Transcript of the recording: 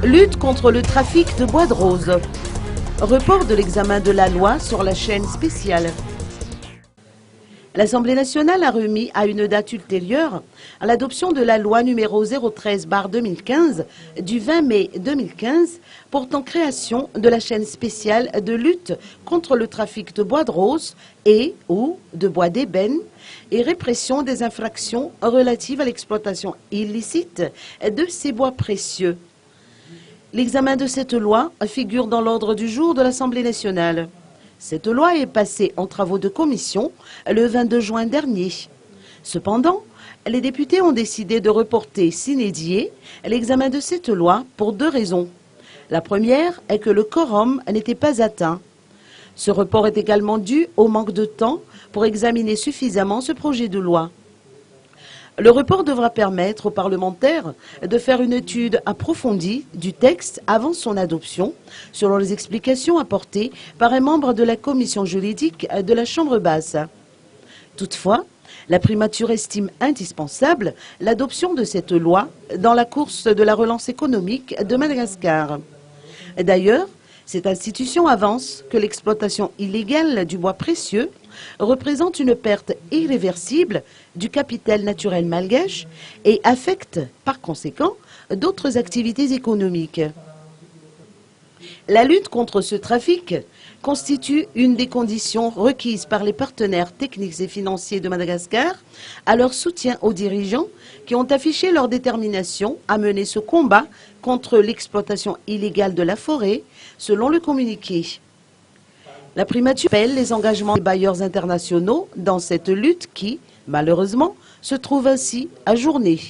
Lutte contre le trafic de bois de rose. Report de l'examen de la loi sur la chaîne spéciale. L'Assemblée nationale a remis à une date ultérieure à l'adoption de la loi numéro 013/2015 du 20 mai 2015 portant création de la chaîne spéciale de lutte contre le trafic de bois de rose et ou de bois d'ébène et répression des infractions relatives à l'exploitation illicite de ces bois précieux. L'examen de cette loi figure dans l'ordre du jour de l'Assemblée nationale. Cette loi est passée en travaux de commission le 22 juin dernier. Cependant, les députés ont décidé de reporter sine die l'examen de cette loi pour deux raisons. La première est que le quorum n'était pas atteint. Ce report est également dû au manque de temps pour examiner suffisamment ce projet de loi. Le report devra permettre aux parlementaires de faire une étude approfondie du texte avant son adoption, selon les explications apportées par un membre de la commission juridique de la Chambre basse. Toutefois, la primature estime indispensable l'adoption de cette loi dans la course de la relance économique de Madagascar. D'ailleurs, cette institution avance que l'exploitation illégale du bois précieux représente une perte irréversible du capital naturel malgache et affecte, par conséquent, d'autres activités économiques. La lutte contre ce trafic constitue une des conditions requises par les partenaires techniques et financiers de Madagascar à leur soutien aux dirigeants qui ont affiché leur détermination à mener ce combat contre l'exploitation illégale de la forêt, selon le communiqué. La primature appelle les engagements des bailleurs internationaux dans cette lutte qui, malheureusement, se trouve ainsi ajournée.